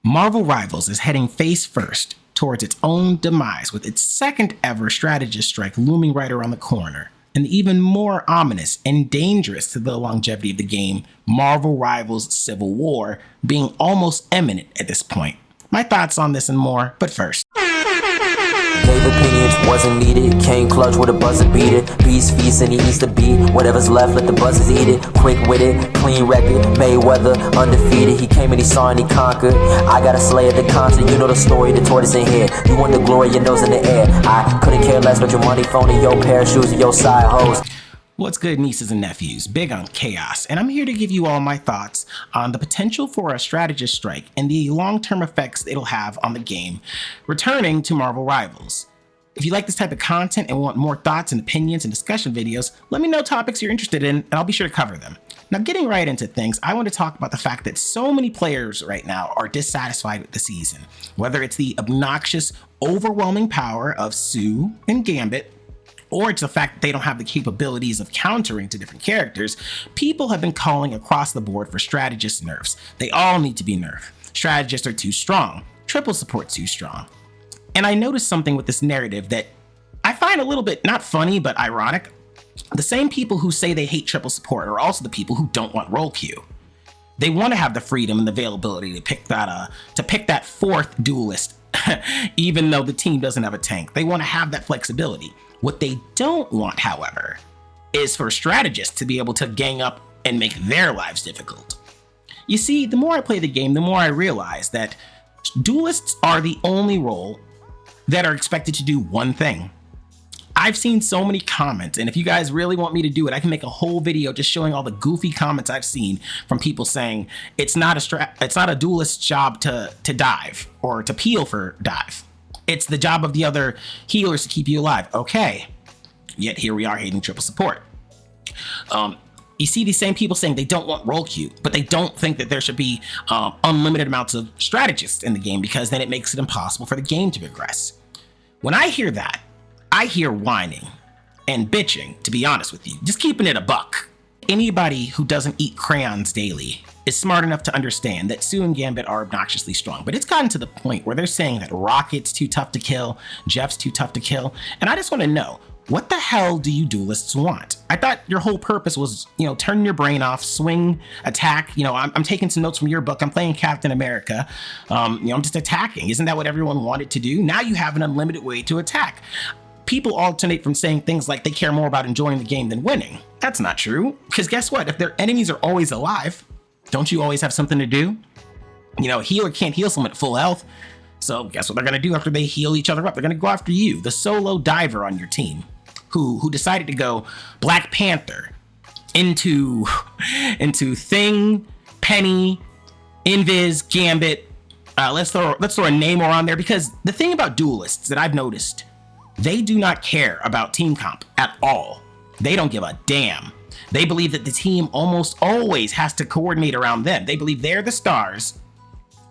Marvel Rivals is heading face first towards its own demise, with its second ever strategist strike looming right around the corner. And even more ominous and dangerous to the longevity of the game, Marvel Rivals Civil War being almost imminent at this point. My thoughts on this and more, but first. Gave opinions, wasn't needed. Came clutch with a buzzer beater. Beast feast and he eats the beat. Whatever's left, let the buzzers eat it. Quick with it, clean record. Mayweather, undefeated. He came and he saw and he conquered. I got a slay at the concert. You know the story, the tortoise in here. You want the glory, your nose in the air. I couldn't care less about your money, phone, and your pair of shoes and your side hose. What's good, nieces and nephews? Big on Chaos, and I'm here to give you all my thoughts on the potential for a strategist strike and the long-term effects it'll have on the game returning to Marvel Rivals. If you like this type of content and want more thoughts and opinions and discussion videos, let me know topics you're interested in and I'll be sure to cover them. Now, getting right into things, I want to talk about the fact that so many players right now are dissatisfied with the season. Whether it's the obnoxious, overwhelming power of Sue and Gambit, or it's the fact that they don't have the capabilities of countering to different characters, people have been calling across the board for strategist nerfs. They all need to be nerfed. Strategists are too strong. Triple support too strong. And I noticed something with this narrative that I find a little bit not funny, but ironic. The same people who say they hate triple support are also the people who don't want role queue. They want to have the freedom and the availability to pick that fourth duelist, even though the team doesn't have a tank. They want to have that flexibility. What they don't want, however, is for strategists to be able to gang up and make their lives difficult. You see, the more I play the game, the more I realize that duelists are the only role that are expected to do one thing. I've seen so many comments, and if you guys really want me to do it, I can make a whole video just showing all the goofy comments I've seen from people saying it's not a duelist's job to dive or to peel for dive. It's the job of the other healers to keep you alive. Okay, yet here we are hating triple support. You see these same people saying they don't want role queue, but they don't think that there should be unlimited amounts of strategists in the game because then it makes it impossible for the game to progress. When I hear that, I hear whining and bitching, to be honest with you, just keeping it a buck. Anybody who doesn't eat crayons daily is smart enough to understand that Sue and Gambit are obnoxiously strong, but it's gotten to the point where they're saying that Rocket's too tough to kill, Jeff's too tough to kill, and I just want to know, what the hell do you duelists want? I thought your whole purpose was, turn your brain off, swing, attack. I'm taking some notes from your book. I'm playing Captain America. I'm just attacking. Isn't that what everyone wanted to do? Now you have an unlimited way to attack. People alternate from saying things like they care more about enjoying the game than winning. That's not true, because guess what? If their enemies are always alive, don't you always have something to do? A healer can't heal someone at full health. So guess what they're gonna do after they heal each other up? They're gonna go after you, the solo diver on your team, who decided to go Black Panther into Thing, Penny, Invis, Gambit. Let's throw a Namor on there, because the thing about duelists that I've noticed, they do not care about team comp at all. They don't give a damn. They believe that the team almost always has to coordinate around them. They believe they're the stars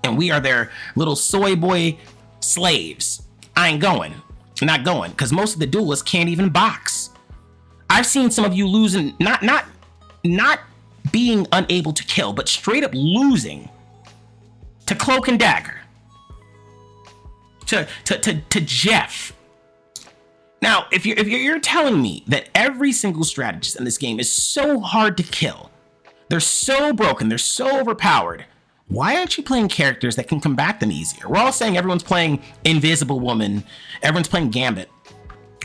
and we are their little soy boy slaves. I ain't going. I'm not going, because most of the duelists can't even box. I've seen some of you losing, not being unable to kill, but straight up losing to Cloak and Dagger, to Jeff. Now, if you're telling me that every single strategist in this game is so hard to kill, they're so broken, they're so overpowered, why aren't you playing characters that can combat them easier? We're all saying everyone's playing Invisible Woman, everyone's playing Gambit.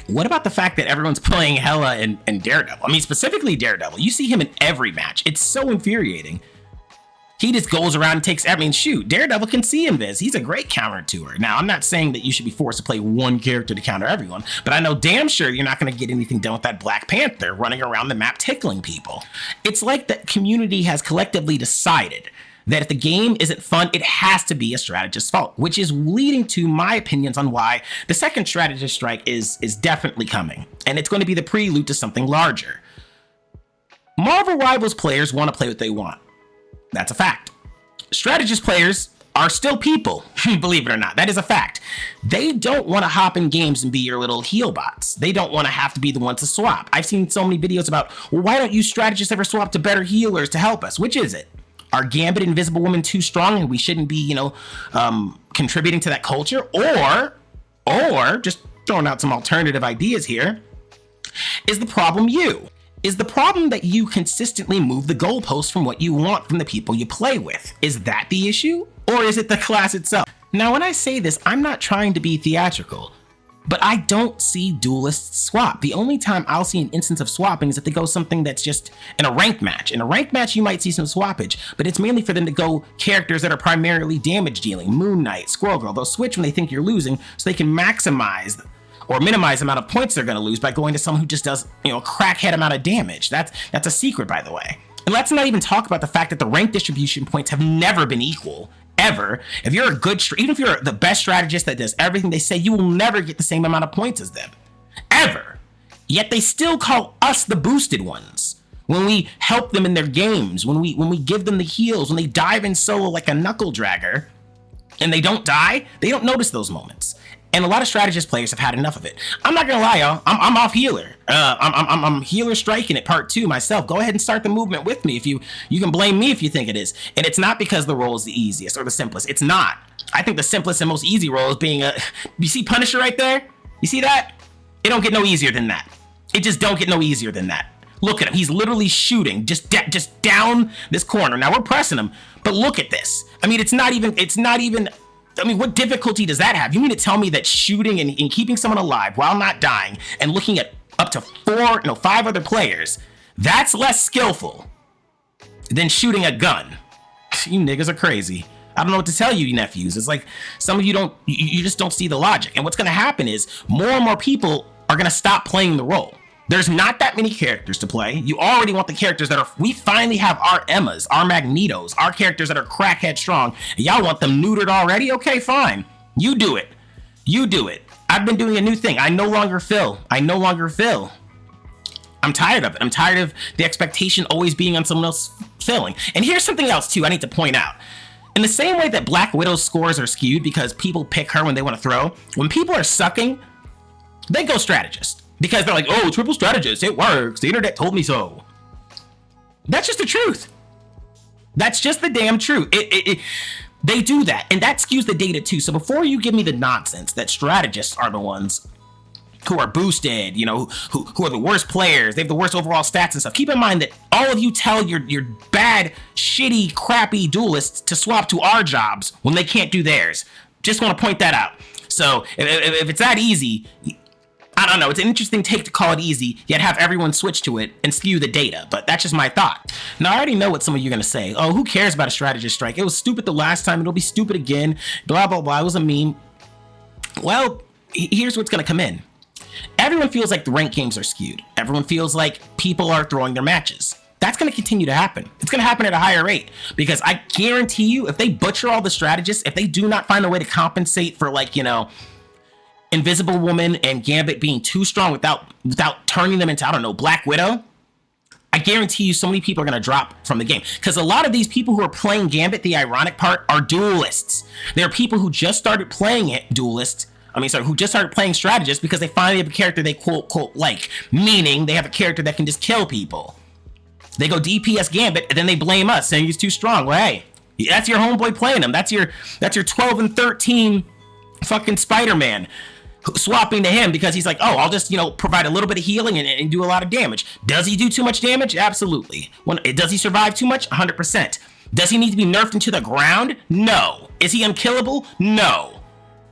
What about the fact that everyone's playing Hela and Daredevil? I mean, specifically Daredevil. You see him in every match. It's so infuriating. He just goes around and takes, shoot, Daredevil can see Invis. He's a great counter to her. Now, I'm not saying that you should be forced to play one character to counter everyone, but I know damn sure you're not going to get anything done with that Black Panther running around the map tickling people. It's like the community has collectively decided that if the game isn't fun, it has to be a strategist's fault, which is leading to my opinions on why the second strategist strike is definitely coming. And it's going to be the prelude to something larger. Marvel Rivals players want to play what they want. That's a fact. Strategist players are still people, believe it or not. That is a fact. They don't want to hop in games and be your little heal bots. They don't want to have to be the ones to swap. I've seen so many videos about, well, why don't you strategists ever swap to better healers to help us? Which is it? Are Gambit and Invisible Woman too strong and we shouldn't be, contributing to that culture? Or just throwing out some alternative ideas here, is the problem you? Is the problem that you consistently move the goalposts from what you want from the people you play with? Is that the issue? Or is it the class itself? Now, when I say this, I'm not trying to be theatrical, but I don't see duelists swap. The only time I'll see an instance of swapping is if they go something that's just in a ranked match. In a ranked match, you might see some swappage, but it's mainly for them to go characters that are primarily damage dealing. Moon Knight, Squirrel Girl, they'll switch when they think you're losing so they can maximize or minimize the amount of points they're going to lose by going to someone who just does, a crackhead amount of damage. That's a secret, by the way. And let's not even talk about the fact that the rank distribution points have never been equal, ever. If you're even if you're the best strategist that does everything they say, you will never get the same amount of points as them, ever. Yet they still call us the boosted ones when we help them in their games, when we give them the heals, when they dive in solo like a knuckle dragger, and they don't die. They don't notice those moments. And a lot of strategist players have had enough of it. I'm not gonna lie, y'all. I'm off healer. I'm healer striking at part 2 myself. Go ahead and start the movement with me. If you can blame me if you think it is. And it's not because the role is the easiest or the simplest. It's not. I think the simplest and most easy role is being you see Punisher right there? You see that? It don't get no easier than that. It just don't get no easier than that. Look at him. He's literally shooting just down this corner. Now we're pressing him, but look at this. I mean, it's not even. I mean, what difficulty does that have? You mean to tell me that shooting and keeping someone alive while not dying and looking at up to 5 other players, that's less skillful than shooting a gun? You niggas are crazy. I don't know what to tell you nephews. It's like some of you you just don't see the logic. And what's going to happen is more and more people are going to stop playing the role. There's not that many characters to play. You already want the characters we finally have our Emmas, our Magnetos, our characters that are crackhead strong. And y'all want them neutered already? Okay, fine. You do it. I've been doing a new thing. I no longer fill. I'm tired of it. I'm tired of the expectation always being on someone else filling. And here's something else too I need to point out. In the same way that Black Widow's scores are skewed because people pick her when they want to throw, when people are sucking, they go strategist. Because they're like, oh, triple strategist, it works. The internet told me so. That's just the truth. That's just the damn truth. They do that, and that skews the data too. So before you give me the nonsense that strategists are the ones who are boosted, who are the worst players, they have the worst overall stats and stuff, keep in mind that all of you tell your bad, shitty, crappy duelists to swap to our jobs when they can't do theirs. Just want to point that out. So if it's that easy, I don't know, it's an interesting take to call it easy, yet have everyone switch to it and skew the data, but that's just my thought. Now, I already know what some of you are gonna say. Oh, who cares about a strategist strike? It was stupid the last time, it'll be stupid again, blah, blah, blah, it was a meme. Well, here's what's gonna come in. Everyone feels like the ranked games are skewed. Everyone feels like people are throwing their matches. That's gonna continue to happen. It's gonna happen at a higher rate, because I guarantee you, if they butcher all the strategists, if they do not find a way to compensate for Invisible Woman and Gambit being too strong without turning them into, I don't know, Black Widow, I guarantee you so many people are going to drop from the game. Because a lot of these people who are playing Gambit, the ironic part, are duelists. They're people who just started playing who just started playing strategist because they finally have a character they quote like, meaning they have a character that can just kill people. They go DPS Gambit and then they blame us saying he's too strong. Well, hey, that's your homeboy playing him. That's your 12 and 13 fucking Spider-Man. Swapping to him because he's like, oh, I'll just, provide a little bit of healing and do a lot of damage. Does he do too much damage? Absolutely. Does he survive too much? 100%. Does he need to be nerfed into the ground? No. Is he unkillable? No.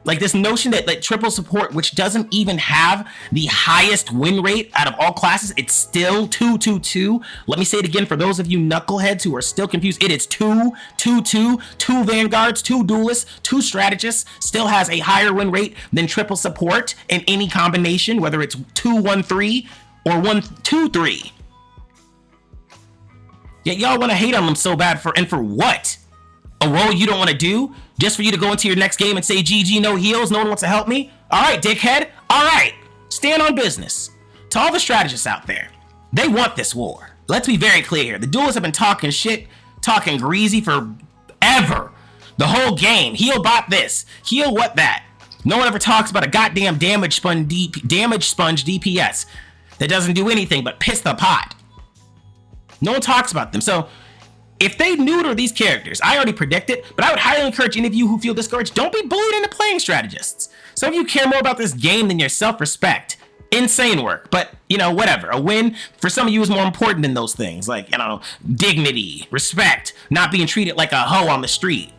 Like this notion that triple support, which doesn't even have the highest win rate out of all classes, it's still 2-2-2. Let me say it again for those of you knuckleheads who are still confused. It is 2-2-2, 2 vanguards, 2 duelists, 2 strategists, still has a higher win rate than triple support in any combination, whether it's 2-1-3 or 1-2-3. Yet y'all want to hate on them so bad for what? A role you don't want to do? Just for you to go into your next game and say, GG, no heals, no one wants to help me? All right, dickhead. All right, stand on business. To all the strategists out there, they want this war. Let's be very clear here. The duelists have been talking shit, talking greasy for ever. The whole game. Heal bot this, heal what that. No one ever talks about a goddamn damage sponge DPS that doesn't do anything but piss the pot. No one talks about them. So if they neuter these characters, I already predicted, but I would highly encourage any of you who feel discouraged, don't be bullied into playing strategists. Some of you care more about this game than your self-respect. Insane work, but you know, whatever. A win for some of you is more important than those things, like, I don't know, dignity, respect, not being treated like a hoe on the street.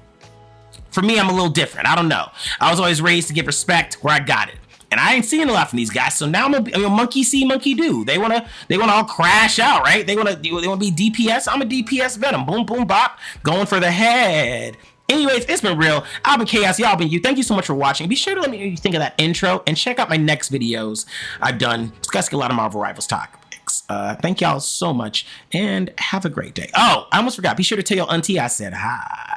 For me, I'm a little different. I don't know. I was always raised to give respect where I got it. And I ain't seeing a lot from these guys, so now I'm a monkey see, monkey do. They wanna all crash out, right? They wanna be DPS. I'm a DPS venom. Boom, boom, bop, going for the head. Anyways, it's been real. I've been Chaos, y'all been you. Thank you so much for watching. Be sure to let me know what you think of that intro, and check out my next videos I've done discussing a lot of Marvel Rivals topics. Thank y'all so much, and have a great day. Oh, I almost forgot. Be sure to tell your auntie I said hi.